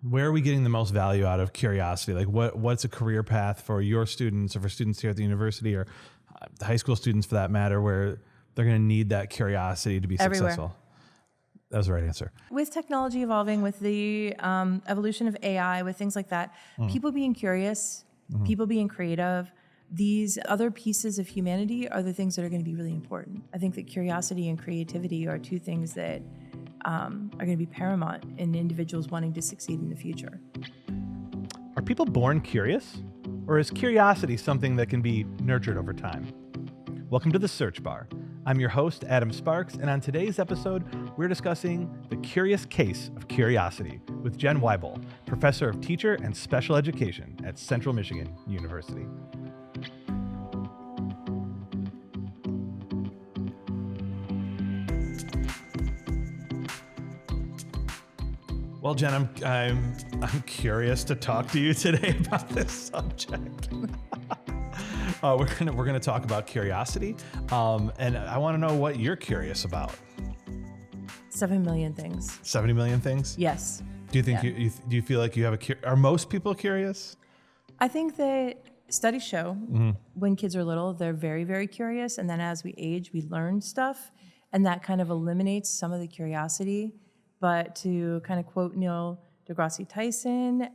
where are we getting the most value out of curiosity? Like what's a career path for your students or for students here at the university or high school students for that matter, where they're going to need that curiosity to be Everywhere. successful? That was the right answer. With technology evolving, with the evolution of AI, with things like that, people being curious, people being creative, these other pieces of humanity are the things that are going to be really important. I think that curiosity and creativity are two things that are going to be paramount in individuals wanting to succeed in the future. Are people born curious? Or is curiosity something that can be nurtured over time? Welcome to The Search Bar. I'm your host, Adam Sparks, and on today's episode, we're discussing the curious case of curiosity with Jen Weible, professor of teacher and special education at Central Michigan University. Well, Jen, I'm curious to talk to you today about this subject. We're gonna talk about curiosity, and I want to know what you're curious about. 7 million things. 70 million things? Yes. Do you think do you feel like you have are most people curious? I think that studies show when kids are little, they're very, very curious, and then as we age, we learn stuff, and that kind of eliminates some of the curiosity. But to kind of quote Neil deGrasse Tyson,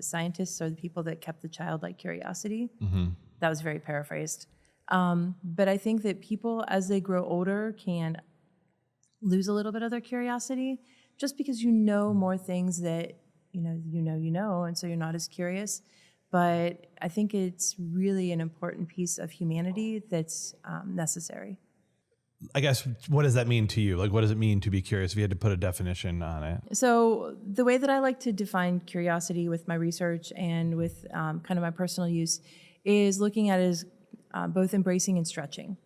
scientists are the people that kept the childlike curiosity. That was very paraphrased. But I think that people, as they grow older, can lose a little bit of their curiosity just because you know more things that you know, and so you're not as curious. But I think it's really an important piece of humanity that's necessary. I guess, what does that mean to you? Like, what does it mean to be curious if you had to put a definition on it? So the way that I like to define curiosity with my research and with kind of my personal use is looking at it as both embracing and stretching.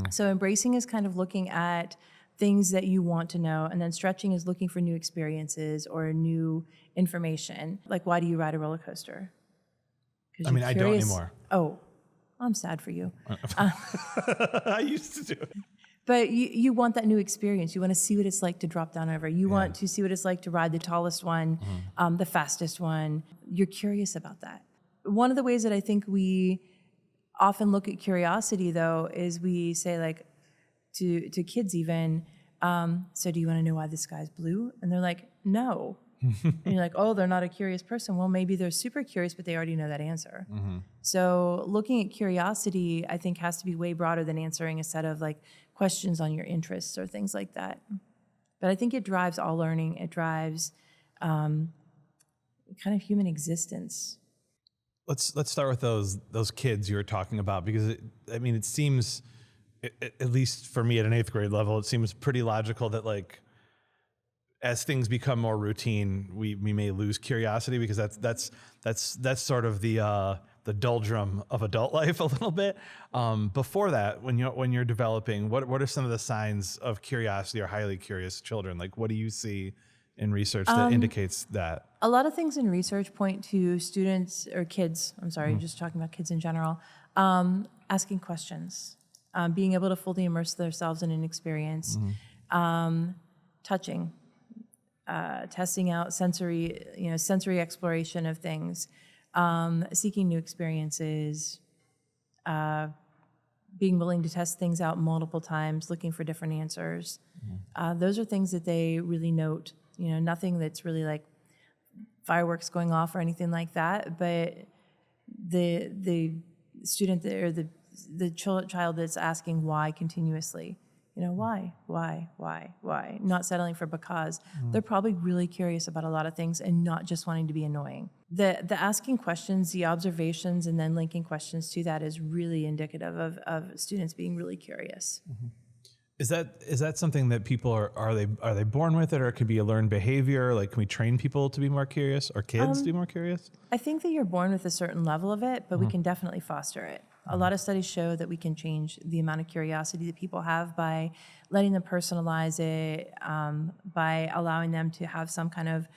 So embracing is kind of looking at things that you want to know, and then stretching is looking for new experiences or new information. Like, why do you ride a roller coaster? I mean, I don't anymore. Oh, I'm sad for you. I used to do it. But you want that new experience. You want to see what it's like to drop down over. You want to see what it's like to ride the tallest one, the fastest one. You're curious about that. One of the ways that I think we often look at curiosity, though, is we say, like, to kids even, so do you want to know why the sky's blue? And they're like, no. And you're like, oh, they're not a curious person. Well, maybe they're super curious, but they already know that answer. So looking at curiosity, I think, has to be way broader than answering a set of like questions on your interests or things like that. But I think it drives all learning. It drives kind of human existence. Let's start with those kids you were talking about, because it seems, at least for me at an 8th grade level, it seems pretty logical that, like, as things become more routine, we may lose curiosity, because that's sort of the doldrum of adult life a little bit. Before that, when you're developing, what are some of the signs of curiosity or highly curious children? Like, what do you see in research that indicates that? A lot of things in research point to students or kids. I'm sorry, just talking about kids in general. Asking questions, being able to fully immerse themselves in an experience, touching. Testing out sensory exploration of things, seeking new experiences, being willing to test things out multiple times, looking for different answers. Those are things that they really note. Nothing that's really like fireworks going off or anything like that, but the student or the child that's asking why continuously. Why? Not settling for because. They're probably really curious about a lot of things and not just wanting to be annoying. The asking questions, the observations, and then linking questions to that is really indicative of students being really curious. Is that something that people are they born with it, or it could be a learned behavior? Like, can we train people to be more curious, or kids to be more curious? I think that you're born with a certain level of it, but we can definitely foster it. A lot of studies show that we can change the amount of curiosity that people have by letting them personalize it, by allowing them to have some kind of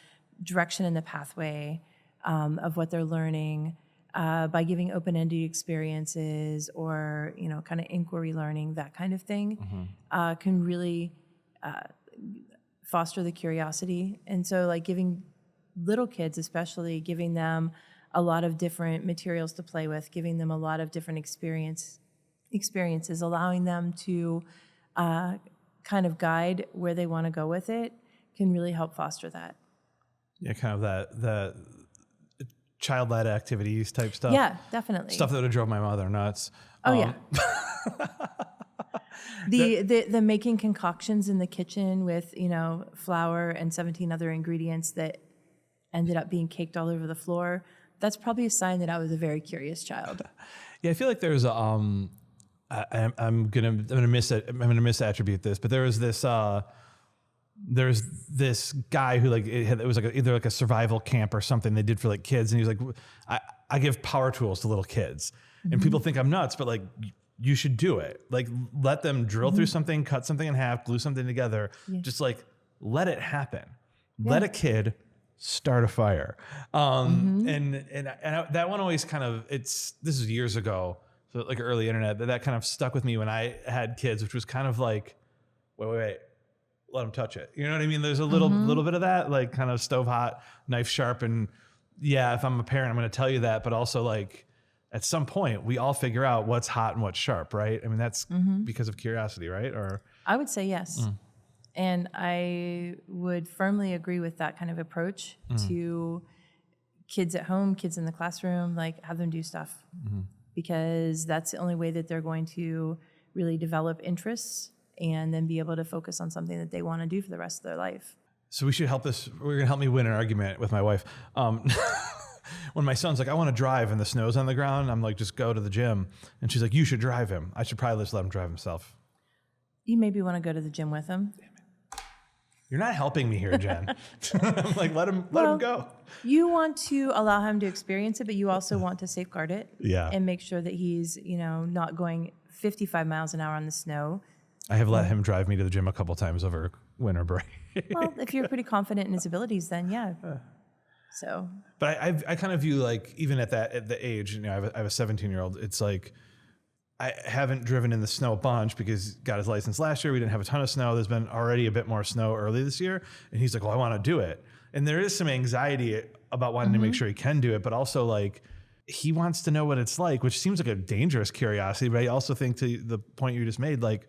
direction in the pathway of what they're learning, by giving open-ended experiences or, kind of inquiry learning, that kind of thing, can really foster the curiosity. And so, like, giving little kids especially, giving them a lot of different materials to play with, giving them a lot of different experiences, allowing them to kind of guide where they want to go with it can really help foster that. Yeah, kind of that child-led activities type stuff. Yeah, definitely. Stuff that would have drove my mother nuts. Oh, yeah. The making concoctions in the kitchen with, flour and 17 other ingredients that ended up being caked all over the floor. That's probably a sign that I was a very curious child. Yeah, I feel like there's I'm gonna misattribute this, but there was this there's this guy who it was either a survival camp or something they did for like kids, and he was like, I give power tools to little kids, and people think I'm nuts, but like you should do it. Like let them drill through something, cut something in half, glue something together. Just like let it happen. Let a kid start a fire. And that one always kind of, this is years ago, so like early internet, that kind of stuck with me when I had kids, which was kind of like, wait, let them touch it. You know what I mean? There's a little bit of that, like kind of stove hot, knife sharp. And yeah, if I'm a parent, I'm going to tell you that, but also like at some point we all figure out what's hot and what's sharp, right? I mean, that's because of curiosity, right? Or I would say yes. And I would firmly agree with that kind of approach to kids at home, kids in the classroom, like have them do stuff because that's the only way that they're going to really develop interests and then be able to focus on something that they want to do for the rest of their life. So we're going to help me win an argument with my wife. When my son's like, I want to drive and the snow's on the ground, I'm like, just go to the gym. And she's like, you should drive him. I should probably just let him drive himself. You maybe want to go to the gym with him. You're not helping me here, Jen. I'm like, let him go. You want to allow him to experience it, but you also want to safeguard it. Yeah. And make sure that he's, not going 55 miles an hour on the snow. I have let him drive me to the gym a couple times over winter break. Well, if you're pretty confident in his abilities, then yeah. So. But I kind of view like, even at the age, I have a 17-year-old, it's like, I haven't driven in the snow a bunch because got his license last year. We didn't have a ton of snow. There's been already a bit more snow early this year. And he's like, well, I want to do it. And there is some anxiety about wanting to make sure he can do it, but also like he wants to know what it's like, which seems like a dangerous curiosity. But I also think to the point you just made, like,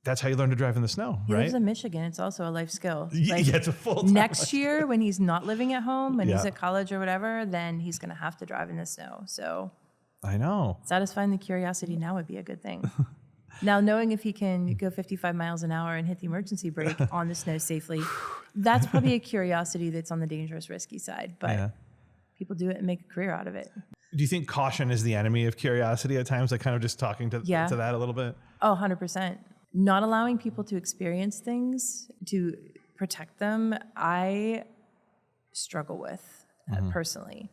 that's how you learn to drive in the snow, He right? lives in Michigan. It's also a life skill. Like, yeah, it's a full-time next year when he's not living at home, when he's Yeah. at college or whatever, then he's going to have to drive in the snow. So I know. satisfying the curiosity now would be a good thing. Now, knowing if he can go 55 miles an hour and hit the emergency brake on the snow safely, that's probably a curiosity that's on the dangerous, risky side. But people do it and make a career out of it. Do you think caution is the enemy of curiosity at times? Like kind of just talking to that a little bit? Oh, 100%. Not allowing people to experience things, to protect them, I struggle with personally.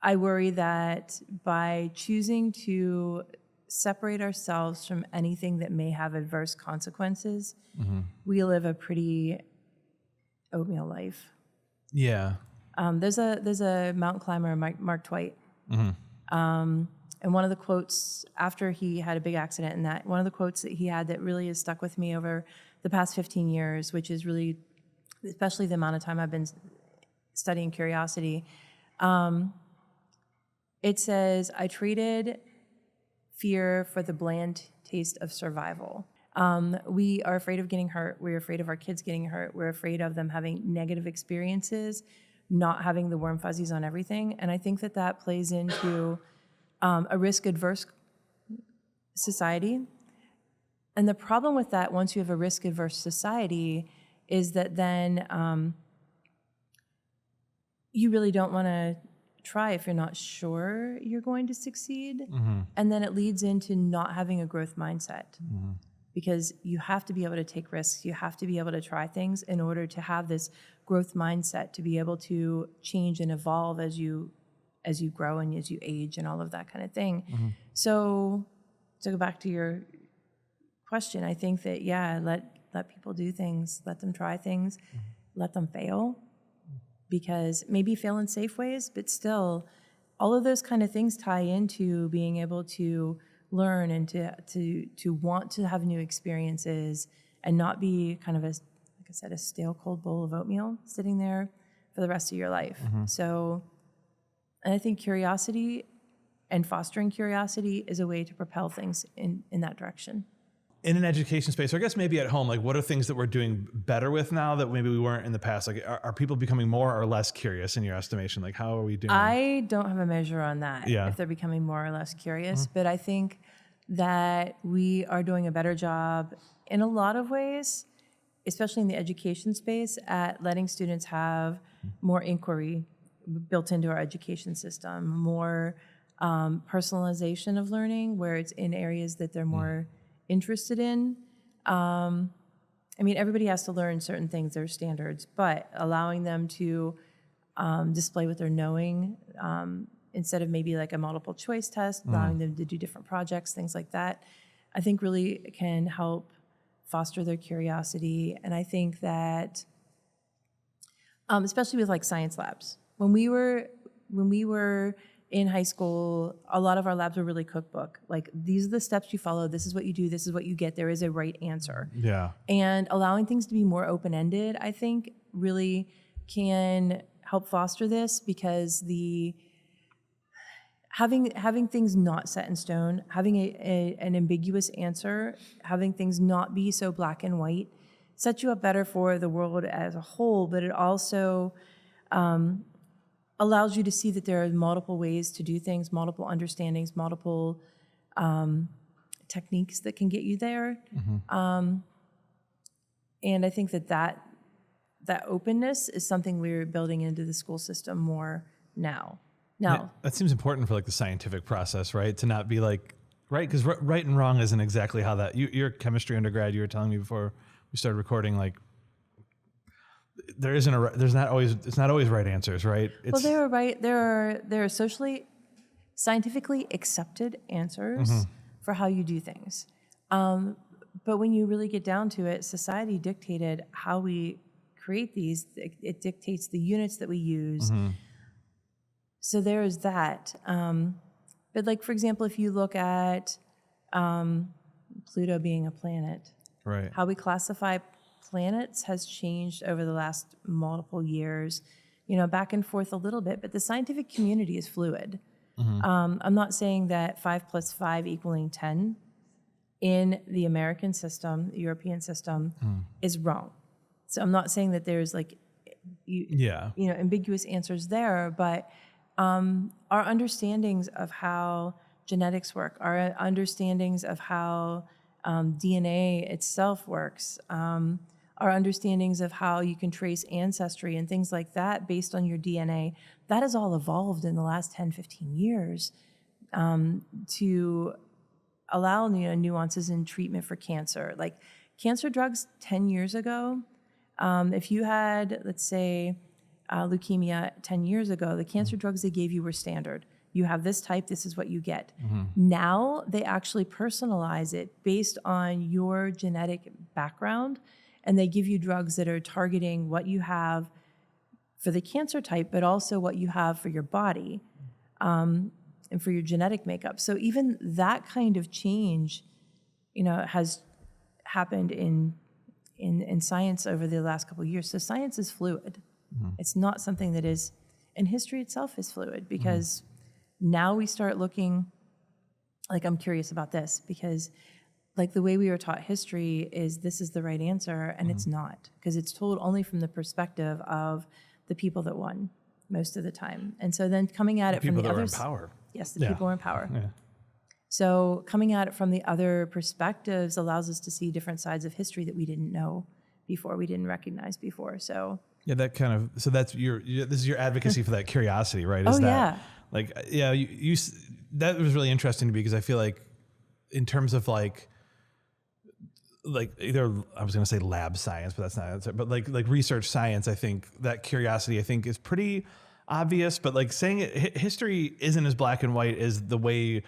I worry that by choosing to separate ourselves from anything that may have adverse consequences, we live a pretty oatmeal life. Yeah. There's a mountain climber, Mark Twight. And one of the quotes after he had a big accident, and that one of the quotes that he had that really has stuck with me over the past 15 years, which is really, especially the amount of time I've been studying curiosity. It says, I traded fear for the bland taste of survival. We are afraid of getting hurt. We're afraid of our kids getting hurt. We're afraid of them having negative experiences, not having the warm fuzzies on everything. And I think that plays into a risk-adverse society. And the problem with that, once you have a risk-adverse society, is that then you really don't want to try if you're not sure you're going to succeed. And then it leads into not having a growth mindset. Because you have to be able to take risks. You have to be able to try things in order to have this growth mindset, to be able to change and evolve as you grow and as you age and all of that kind of thing. So to go back to your question, I think that, let people do things, let them try things, let them fail, because maybe fail in safe ways, but still all of those kind of things tie into being able to learn and to want to have new experiences and not be kind of a stale, cold bowl of oatmeal sitting there for the rest of your life. So, and I think curiosity and fostering curiosity is a way to propel things in that direction. In an education space, or I guess maybe at home, like what are things that we're doing better with now that maybe we weren't in the past? Like are people becoming more or less curious in your estimation? Like how are we doing? I don't have a measure on that, Yeah. if they're becoming more or less curious, but I think that we are doing a better job in a lot of ways, especially in the education space, at letting students have more inquiry built into our education system, more personalization of learning where it's in areas that they're more interested in. I mean, everybody has to learn certain things, their standards, but allowing them to display what they're knowing instead of maybe like a multiple choice test, allowing them to do different projects, things like that, I think really can help foster their curiosity. And I think that, especially with like science labs, when we were in high school, a lot of our labs were really cookbook. Like, these are the steps you follow. This is what you do. This is what you get. There is a right answer. Yeah. And allowing things to be more open-ended, I think, really can help foster this, because having things not set in stone, having an ambiguous answer, having things not be so black and white, sets you up better for the world as a whole, but it also allows you to see that there are multiple ways to do things, multiple understandings, multiple techniques that can get you there. And I think that openness is something we're building into the school system more now. Yeah, that seems important for like the scientific process, right? To not be like, right? Because right and wrong isn't exactly how that, you're a chemistry undergrad, you were telling me before we started recording, like, it's not always right answers, right? Well, there are socially, scientifically accepted answers for how you do things. But when you really get down to it, society dictated how we create these. It dictates the units that we use. So there is that. But like, for example, if you look at Pluto being a planet, right? How we classify planets has changed over the last multiple years, back and forth a little bit, but the scientific community is fluid. I'm not saying that 5 + 5 = 10 in the American system, the European system, is wrong. So I'm not saying that there's like, ambiguous answers there, but our understandings of how genetics work, our understandings of how DNA itself works, our understandings of how you can trace ancestry and things like that based on your DNA, that has all evolved in the last 10, 15 years to allow nuances in treatment for cancer. Like cancer drugs 10 years ago, if you had, let's say, leukemia 10 years ago, the cancer drugs they gave you were standard. You have this type, this is what you get. Now they actually personalize it based on your genetic background, and they give you drugs that are targeting what you have for the cancer type, but also what you have for your body and for your genetic makeup. So even that kind of change, has happened in science over the last couple of years. So science is fluid. It's not something that is, and history itself is fluid, because now we start looking, like, I'm curious about this, because like the way we were taught history is this is the right answer, and it's not, because it's told only from the perspective of the people that won most of the time. And so then coming at it from the other, people that were in power. Yes, the people who are in power. Yeah. So coming at it from the other perspectives allows us to see different sides of history that we didn't know before, we didn't recognize before. So yeah, that kind of, so that's this is your advocacy for that curiosity, right? Is like, you that was really interesting to me, because I feel like in terms of like either, I was going to say lab science, but that's not, but like research science, I think that curiosity, I think, is pretty obvious, but like saying it, history isn't as black and white as the way,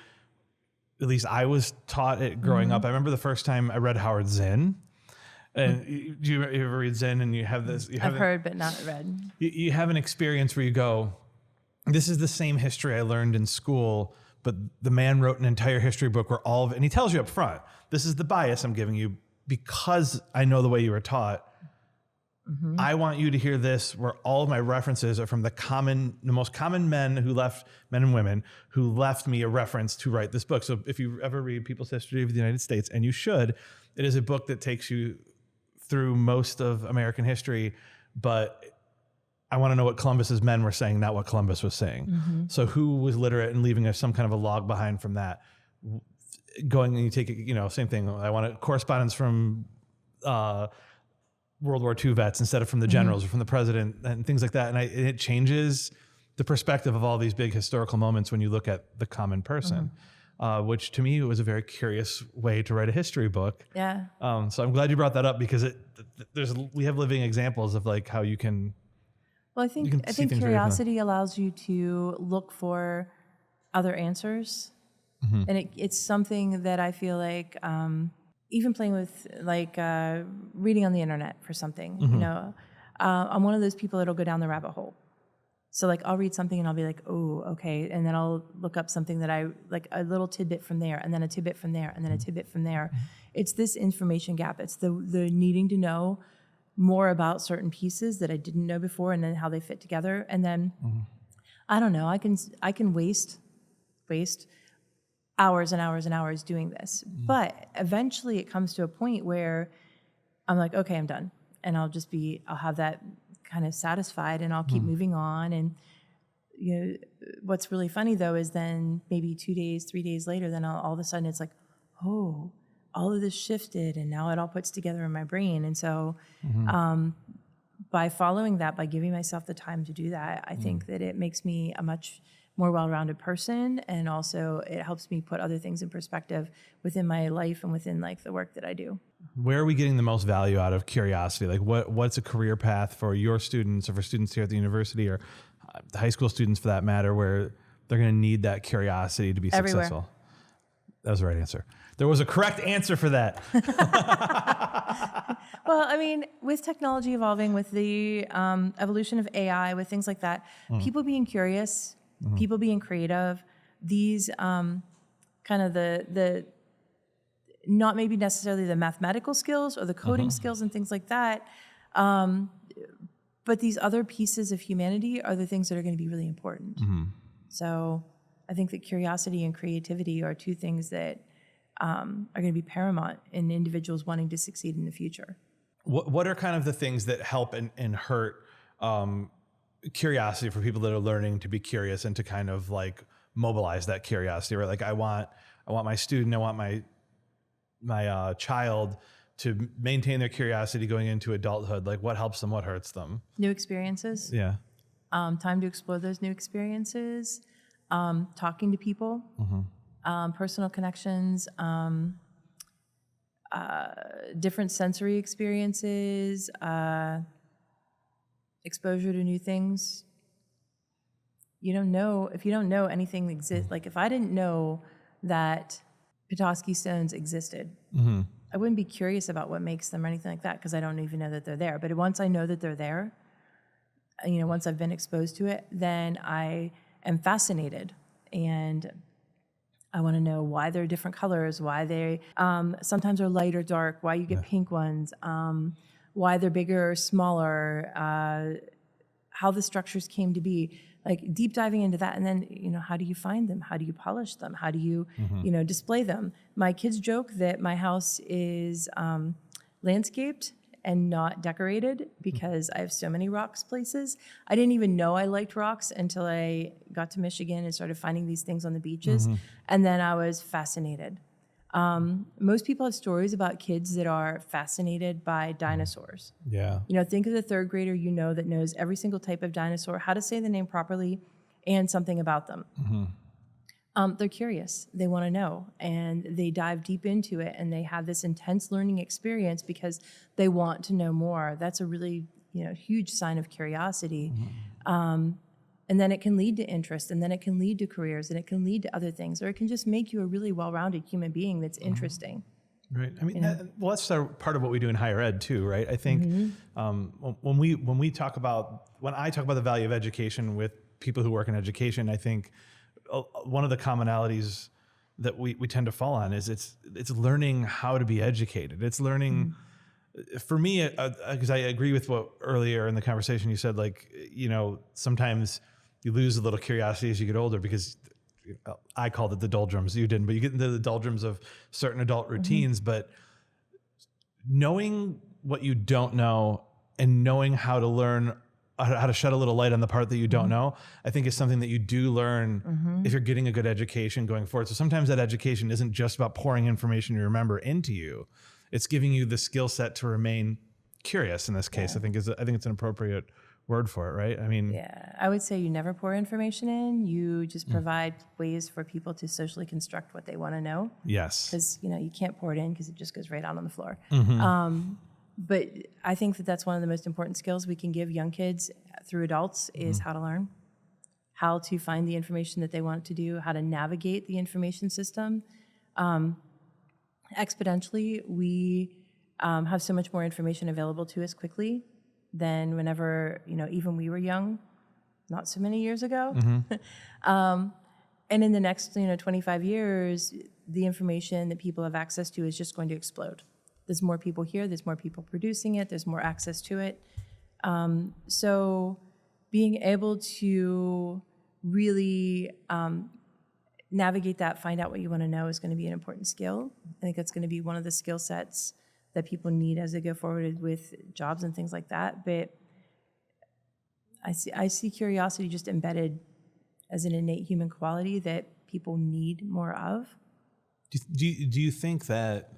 at least I was taught it growing up. I remember the first time I read Howard Zinn. And do you ever read Zen, and you have this? I've heard, but not read. You have an experience where you go, this is the same history I learned in school, but the man wrote an entire history book where all of it, and he tells you up front, this is the bias I'm giving you because I know the way you were taught. I want you to hear this, where all of my references are from the most common men and women who left me a reference to write this book. So if you ever read People's History of the United States, and you should, it is a book that takes you through most of American history, but I want to know what Columbus's men were saying, not what Columbus was saying. So who was literate and leaving us some kind of a log behind from that? Going and you take it, same thing. I want a correspondence from World War II vets instead of from the generals or from the president and things like that. And it changes the perspective of all these big historical moments when you look at the common person, which to me was a very curious way to write a history book. Yeah. So I'm glad you brought that up, because we have living examples of like how you can. Well, I think curiosity allows you to look for other answers, and it's something that I feel like even playing with, like reading on the internet for something. I'm one of those people that'll go down the rabbit hole. So like I'll read something and I'll be like, oh, okay, and then I'll look up something that I like, a little tidbit from there, and then a tidbit from there, and then a tidbit from there. It's this information gap. It's the needing to know more about certain pieces that I didn't know before, and then how they fit together. And then I don't know, I can waste hours and hours and hours doing this. But eventually it comes to a point where I'm like, okay, I'm done. And I'll have that kind of satisfied, and I'll keep moving on. And what's really funny though is then maybe 2 days, 3 days later, then all of a sudden it's like, oh, all of this shifted, and now it all puts together in my brain. And so by following that, by giving myself the time to do that, I think that it makes me a much more well-rounded person, and also it helps me put other things in perspective within my life and within like the work that I do. Where are we getting the most value out of curiosity? Like what's a career path for your students, or for students here at the university, or high school students for that matter, where they're going to need that curiosity to be successful? That was the right answer. There was a correct answer for that. Well, I mean, with technology evolving, with the evolution of AI, with things like that, people being curious, people being creative, these kind of the not maybe necessarily the mathematical skills or the coding skills and things like that, but these other pieces of humanity are the things that are going to be really important. So I think that curiosity and creativity are two things that are going to be paramount in individuals wanting to succeed in the future. What are kind of the things that help and hurt curiosity for people that are learning to be curious and to kind of like mobilize that curiosity? Right? Like I want my student, I want my child to maintain their curiosity going into adulthood. Like what helps them, what hurts them? New experiences. Yeah. Time to explore those new experiences. Talking to people. Personal connections. Different sensory experiences. Exposure to new things. If you don't know anything exists, like if I didn't know that Petoskey stones existed, I wouldn't be curious about what makes them or anything like that, because I don't even know that they're there. But once I know that they're there, once I've been exposed to it, then I am fascinated, and I want to know why they're different colors, why they sometimes are light or dark, why you get pink ones, why they're bigger or smaller, how the structures came to be. Like deep diving into that, and then how do you find them? How do you polish them? How do you display them? My kids joke that my house is landscaped and not decorated because I have so many rocks places. I didn't even know I liked rocks until I got to Michigan and started finding these things on the beaches, and then I was fascinated. Most people have stories about kids that are fascinated by dinosaurs. Yeah. Think of the third grader that knows every single type of dinosaur, how to say the name properly, and something about them. They're curious. They want to know, and they dive deep into it, and they have this intense learning experience because they want to know more. That's a really huge sign of curiosity. And then it can lead to interest, and then it can lead to careers, and it can lead to other things, or it can just make you a really well-rounded human being that's interesting. Right. I mean, well, that's part of what we do in higher ed too, right? I think when I talk about the value of education with people who work in education, I think one of the commonalities that we tend to fall on is it's learning how to be educated. It's learning for me, because I agree with what earlier in the conversation you said, like, sometimes you lose a little curiosity as you get older because I called it the doldrums. You didn't, but you get into the doldrums of certain adult routines. But knowing what you don't know and knowing how to learn how to shed a little light on the part that you don't know, I think is something that you do learn if you're getting a good education going forward. So sometimes that education isn't just about pouring information you remember into you. It's giving you the skill set to remain curious in this case. I think it's an appropriate word for it, right? I mean, I would say you never pour information in. You just provide ways for people to socially construct what they want to know. Yes. Because, you can't pour it in because it just goes right out on the floor. But I think that that's one of the most important skills we can give young kids through adults is how to learn, how to find the information that they want to do, how to navigate the information system. Exponentially, we have so much more information available to us quickly than whenever, even we were young, not so many years ago. And in the next, 25 years, the information that people have access to is just going to explode. There's more people here, there's more people producing it, there's more access to it. So being able to really navigate that, find out what you want to know is going to be an important skill. I think that's going to be one of the skill sets that people need as they go forward with jobs and things like that. But I see curiosity just embedded as an innate human quality that people need more of. Do you think that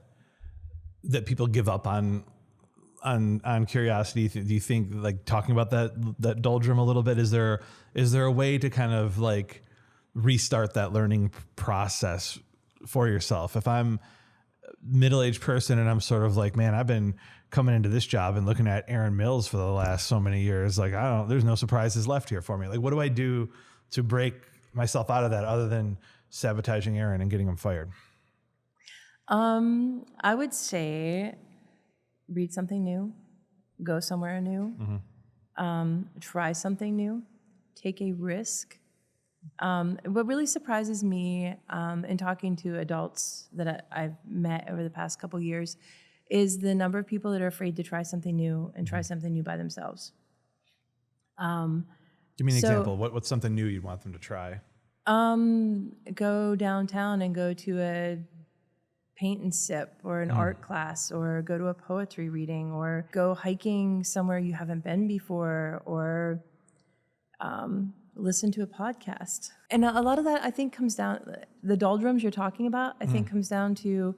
people give up on curiosity? Do you think, like, talking about that doldrum a little bit, is there a way to kind of like restart that learning process for yourself? If I'm a middle-aged person and I'm sort of like, man, I've been coming into this job and looking at Aaron Mills for the last so many years, like, there's no surprises left here for me. Like, what do I do to break myself out of that other than sabotaging Aaron and getting him fired? I would say read something new, go somewhere new, try something new, take a risk. What really surprises me in talking to adults that I've met over the past couple years is the number of people that are afraid to try something new and try something new by themselves. Give me an example. What's something new you'd want them to try? Go downtown and go to a paint and sip or an art class, or go to a poetry reading, or go hiking somewhere you haven't been before, or listen to a podcast. And a lot of that, I think, comes down, the doldrums you're talking about, I think comes down to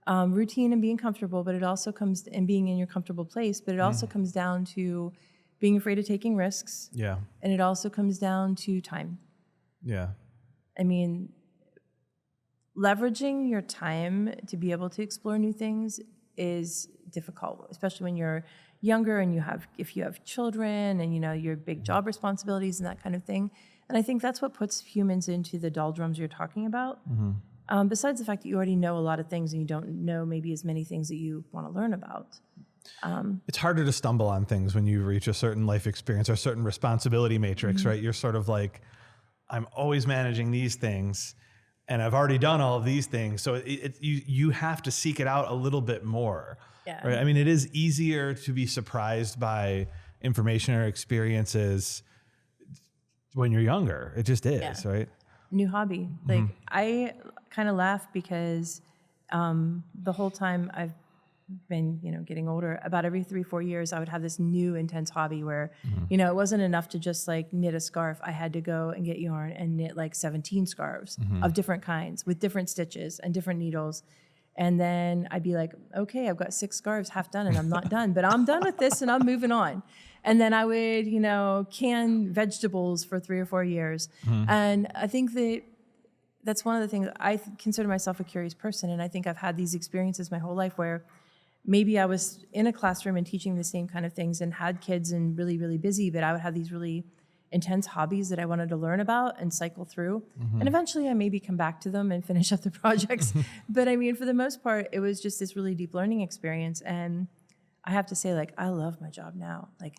routine and being comfortable, but it also comes in being in your comfortable place, but it also comes down to being afraid of taking risks. Yeah. And it also comes down to time. Yeah. I mean, leveraging your time to be able to explore new things is difficult, especially when you're younger and if you have children and your big job responsibilities and that kind of thing. And I think that's what puts humans into the doldrums you're talking about. Besides the fact that you already know a lot of things and you don't know maybe as many things that you want to learn about. It's harder to stumble on things when you reach a certain life experience or a certain responsibility matrix, right? You're sort of like, I'm always managing these things, and I've already done all of these things. So you have to seek it out a little bit more. Yeah. Right? I mean, it is easier to be surprised by information or experiences when you're younger. It just is, right? New hobby. Like, I kind of laugh because the whole time I've been, getting older, about every 3-4 years, I would have this new intense hobby where, it wasn't enough to just like knit a scarf. I had to go and get yarn and knit like 17 scarves of different kinds with different stitches and different needles. And then I'd be like, okay, I've got 6 scarves half done and I'm not done, but I'm done with this and I'm moving on. And then I would, can vegetables for 3 or 4 years. And I think that's one of the things. I consider myself a curious person. And I think I've had these experiences my whole life where maybe I was in a classroom and teaching the same kind of things and had kids and really, really busy, but I would have these really intense hobbies that I wanted to learn about and cycle through. And eventually I maybe come back to them and finish up the projects. But I mean, for the most part, it was just this really deep learning experience. And I have to say, like, I love my job now. Like,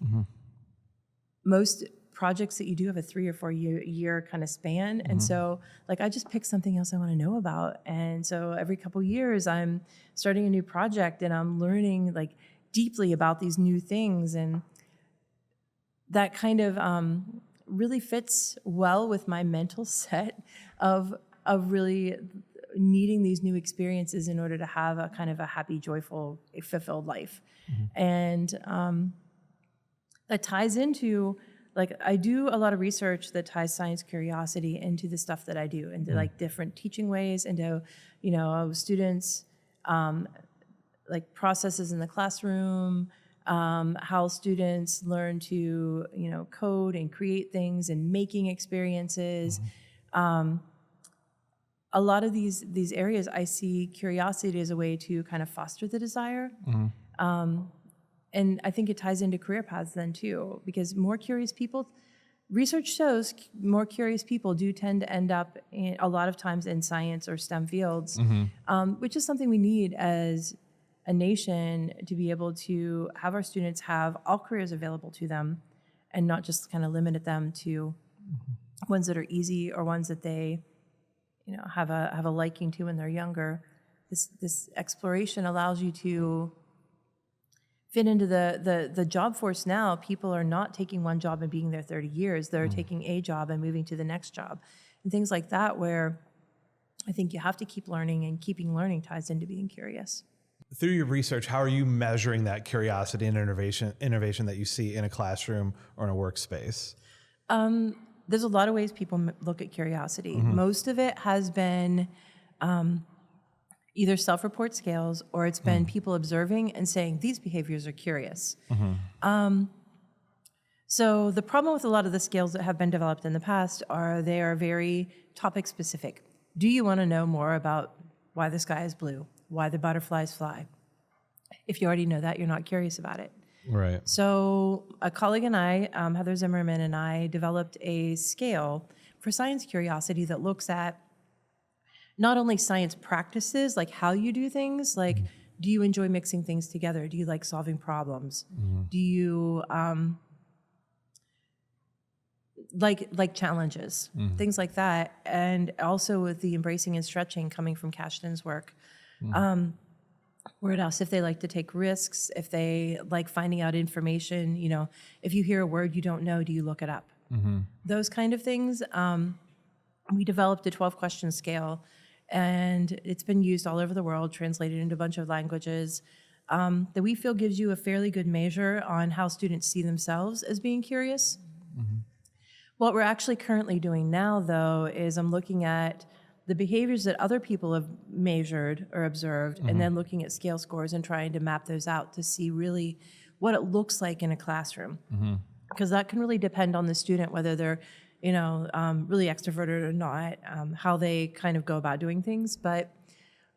most projects that you do have a 3 or 4 year kind of span. And so, like, I just pick something else I want to know about. And so every couple years I'm starting a new project and I'm learning, like, deeply about these new things. And that kind of really fits well with my mental set of really needing these new experiences in order to have a kind of a happy, joyful, fulfilled life. And that ties into, like, I do a lot of research that ties science curiosity into the stuff that I do, into like different teaching ways, into, students, like processes in the classroom, how students learn to, code and create things and making experiences. A lot of these areas, I see curiosity as a way to kind of foster the desire. And I think it ties into career paths then too, because more curious people, research shows more curious people do tend to end up a lot of times in science or STEM fields, which is something we need as a nation to be able to have our students have all careers available to them and not just kind of limit them to ones that are easy or ones that they have a liking to when they're younger. This exploration allows you to fit into the job force now. People are not taking one job and being there 30 years. They're taking a job and moving to the next job and things like that, where I think you have to keep learning, and keeping learning ties into being curious. Through your research, how are you measuring that curiosity and innovation that you see in a classroom or in a workspace? There's a lot of ways people look at curiosity. Most of it has been either self-report scales, or it's been people observing and saying, these behaviors are curious. So the problem with a lot of the scales that have been developed in the past are they are very topic specific. Do you want to know more about why the sky is blue? Why the butterflies fly? If you already know that, you're not curious about it. Right. So a colleague and I, Heather Zimmerman and I, developed a scale for science curiosity that looks at not only science practices, like how you do things, like do you enjoy mixing things together? Do you like solving problems? Do you like challenges, things like that? And also with the embracing and stretching coming from Cashton's work. Word else, if they like to take risks, if they like finding out information, if you hear a word you don't know, do you look it up? Those kind of things. We developed a 12-question scale, and it's been used all over the world, translated into a bunch of languages, that we feel gives you a fairly good measure on how students see themselves as being curious. What we're actually currently doing now, though, is I'm looking at the behaviors that other people have measured or observed, and then looking at scale scores and trying to map those out to see really what it looks like in a classroom. Because that can really depend on the student, whether they're, really extroverted or not, how they kind of go about doing things. But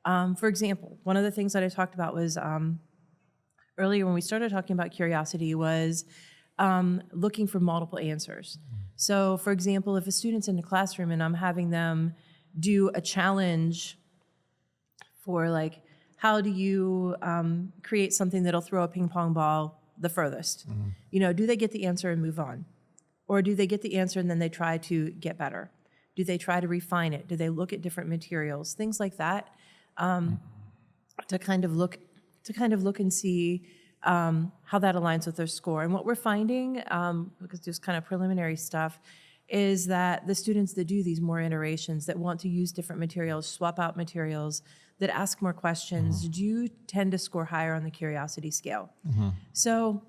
for example, one of the things that I talked about was earlier when we started talking about curiosity was looking for multiple answers. So for example, if a student's in the classroom and I'm having them do a challenge for like, how do you create something that'll throw a ping pong ball the furthest? Do they get the answer and move on? Or do they get the answer and then they try to get better? Do they try to refine it? Do they look at different materials? Things like that, to kind of look and see how that aligns with their score. And what we're finding, because there's kind of preliminary stuff, is that the students that do these more iterations, that want to use different materials, swap out materials, that ask more questions, do tend to score higher on the curiosity scale. So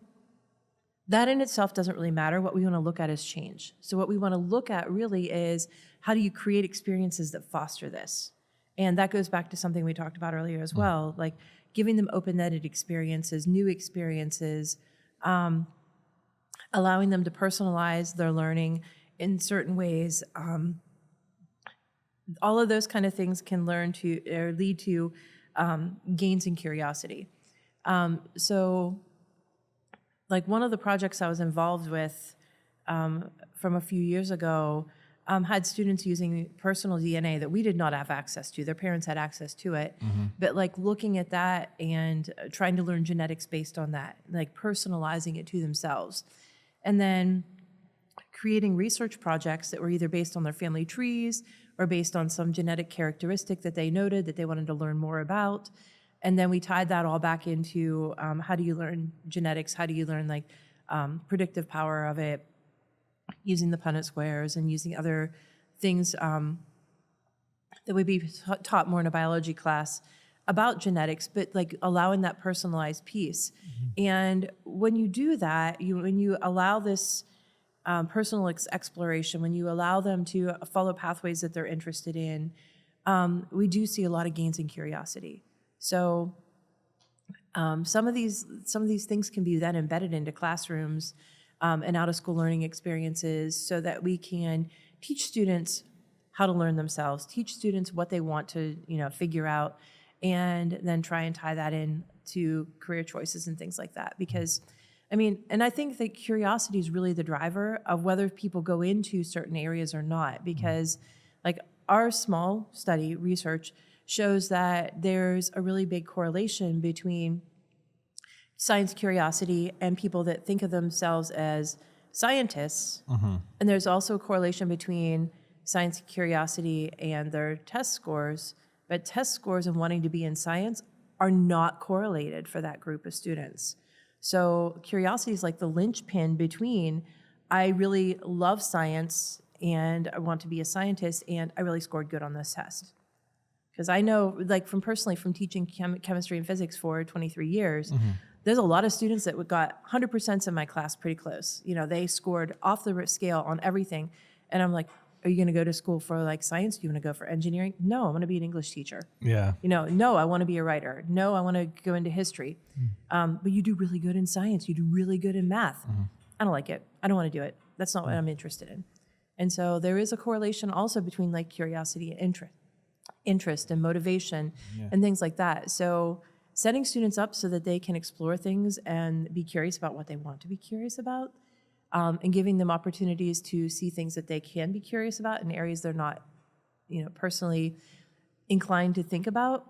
that in itself doesn't really matter. What we want to look at is change. So what we want to look at really is, how do you create experiences that foster this? And that goes back to something we talked about earlier as well, like giving them open-ended experiences, new experiences, allowing them to personalize their learning in certain ways. All of those kind of things can lead to gains in curiosity. So like one of the projects I was involved with from a few years ago had students using personal DNA that we did not have access to. Their parents had access to it. But like looking at that and trying to learn genetics based on that, like personalizing it to themselves. And then creating research projects that were either based on their family trees or based on some genetic characteristic that they noted that they wanted to learn more about. And then we tied that all back into how do you learn genetics? How do you learn like predictive power of it, using the Punnett squares and using other things that would be taught more in a biology class about genetics, but like allowing that personalized piece. And when you do that, when you allow this personal exploration, when you allow them to follow pathways that they're interested in, we do see a lot of gains in curiosity. So some of these things can be then embedded into classrooms and out of school learning experiences, so that we can teach students how to learn themselves, teach students what they want to figure out, and then try and tie that in to career choices and things like that. Because and I think that curiosity is really the driver of whether people go into certain areas or not, because like our small study research shows that there's a really big correlation between science curiosity and people that think of themselves as scientists. And there's also a correlation between science curiosity and their test scores, but test scores and wanting to be in science are not correlated for that group of students. So curiosity is like the linchpin between I really love science and I want to be a scientist and I really scored good on this test. Because I know, like from teaching chemistry and physics for 23 years, there's a lot of students that got 100% in my class pretty close. They scored off the scale on everything. And I'm like, are you going to go to school for like science? Do you want to go for engineering? No, I want to be an English teacher. Yeah. No, I want to be a writer. No, I want to go into history. But you do really good in science. You do really good in math. I don't like it. I don't want to do it. That's not what I'm interested in. And so there is a correlation also between like curiosity and interest and motivation and things like that. So setting students up so that they can explore things and be curious about what they want to be curious about, and giving them opportunities to see things that they can be curious about in areas they're not, personally inclined to think about,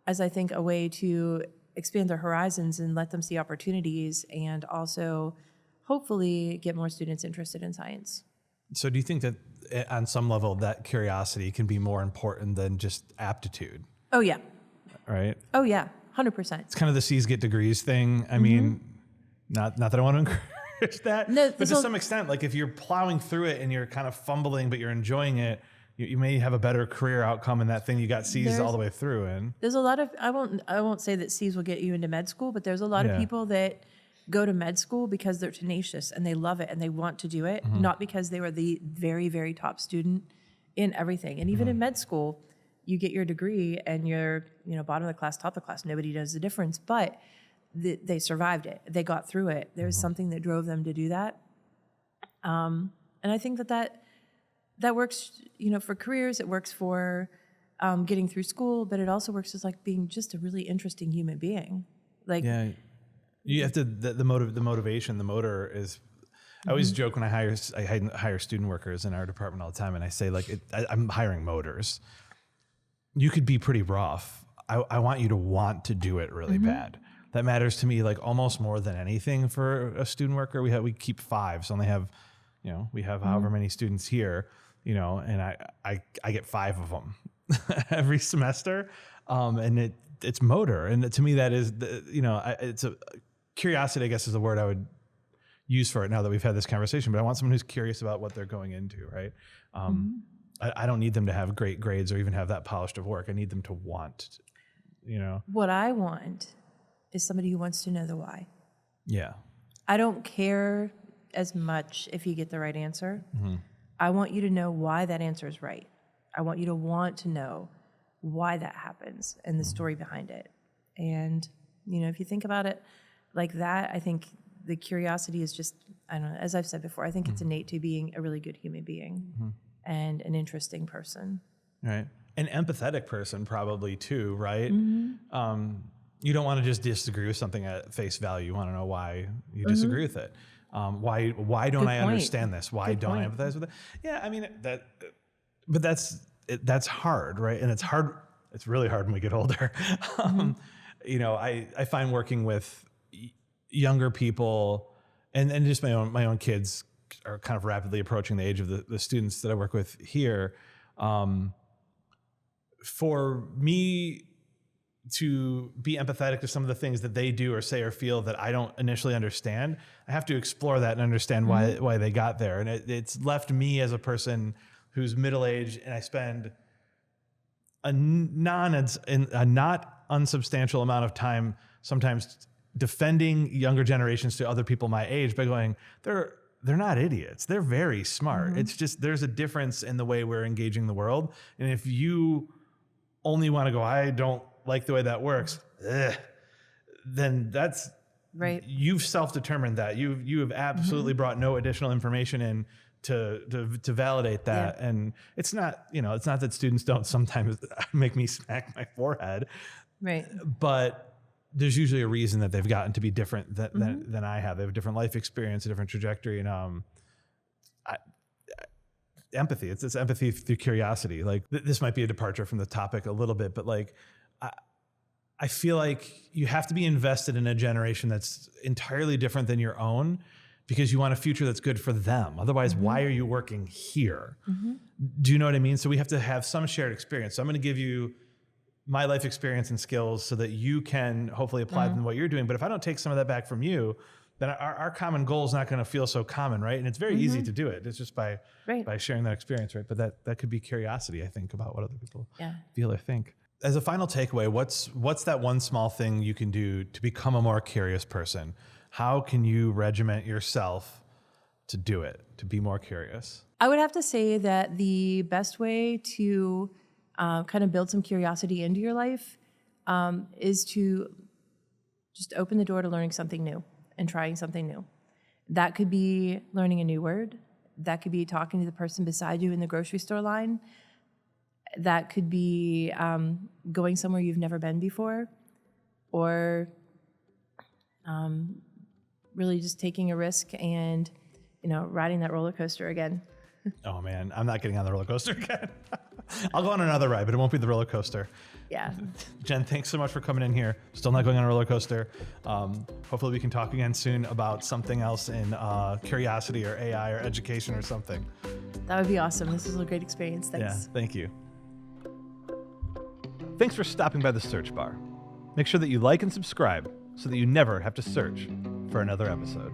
as I think a way to expand their horizons and let them see opportunities, and also hopefully get more students interested in science. So do you think that on some level that curiosity can be more important than just aptitude? Oh yeah. Right? Oh yeah, 100%. It's kind of the C's get degrees thing. I mean, not that I want to encourage that, No, but to some extent, like if you're plowing through it and you're kind of fumbling, but you're enjoying it, you may have a better career outcome in that thing you got C's all the way through in. There's a lot of, I won't say that C's will get you into med school, but there's a lot of people that go to med school because they're tenacious and they love it and they want to do it, not because they were the very, very top student in everything. And even in med school, you get your degree and you're, bottom of the class, top of the class. Nobody knows the difference, but they survived it. They got through it. There was something that drove them to do that. And I think that works, for careers. It works for getting through school, but it also works as like being just a really interesting human being. Like, you have to the motivation, the motor is. I always joke when I hire student workers in our department all the time, and I say like I'm hiring motors. You could be pretty rough. I want you to want to do it really bad. That matters to me like almost more than anything for a student worker. We keep 5, so only have we have however many students here, and I get 5 of them every semester, and it's motor, and to me that is it's a curiosity, I guess, is the word I would use for it now that we've had this conversation. But I want someone who's curious about what they're going into, right? I don't need them to have great grades or even have that polished of work. I need them to want, What I want is somebody who wants to know the why. Yeah. I don't care as much if you get the right answer. I want you to know why that answer is right. I want you to want to know why that happens and the story behind it. And, if you think about it like that, I think the curiosity is just, I don't know, as I've said before, I think it's innate to being a really good human being and an interesting person. Right. An empathetic person probably too, right? You don't want to just disagree with something at face value. You want to know why you disagree with it. Why don't I understand this? Why don't I empathize with it? Yeah, I mean but that's hard, right? And it's hard. It's really hard when we get older. I find working with younger people and just my own kids are kind of rapidly approaching the age of the students that I work with here. For me, to be empathetic to some of the things that they do or say or feel that I don't initially understand, I have to explore that and understand why they got there. And it's left me as a person who's middle-aged, and I spend a not unsubstantial amount of time sometimes defending younger generations to other people my age by going, they're not idiots. They're very smart. It's just, there's a difference in the way we're engaging the world. And if you only want to go, I don't like the way that works, then that's Right. You've self-determined that. You have absolutely brought no additional information in to validate that. Yeah. And it's not, it's not that students don't sometimes make me smack my forehead, Right. but there's usually a reason that they've gotten to be different than I have. They have a different life experience, a different trajectory, and empathy. It's this empathy through curiosity. Like this might be a departure from the topic a little bit, but like I feel like you have to be invested in a generation that's entirely different than your own, because you want a future that's good for them. Otherwise, why are you working here? Do you know what I mean? So we have to have some shared experience. So I'm going to give you my life experience and skills so that you can hopefully apply them to what you're doing. But if I don't take some of that back from you, then our common goal is not going to feel so common, right? And it's very easy to do it. It's just by sharing that experience, right? But that could be curiosity, I think, about what other people feel or think. As a final takeaway, what's that one small thing you can do to become a more curious person? How can you regiment yourself to do it, to be more curious? I would have to say that the best way to kind of build some curiosity into your life is to just open the door to learning something new and trying something new. That could be learning a new word. That could be talking to the person beside you in the grocery store line. That could be going somewhere you've never been before, or really just taking a risk and, riding that roller coaster again. Oh man, I'm not getting on the roller coaster again. I'll go on another ride, but it won't be the roller coaster. Yeah. Jen, thanks so much for coming in here. Still not going on a roller coaster. Hopefully we can talk again soon about something else in curiosity or AI or education or something. That would be awesome. This was a great experience. Thanks. Yeah, thank you. Thanks for stopping by the search bar. Make sure that you like and subscribe so that you never have to search for another episode.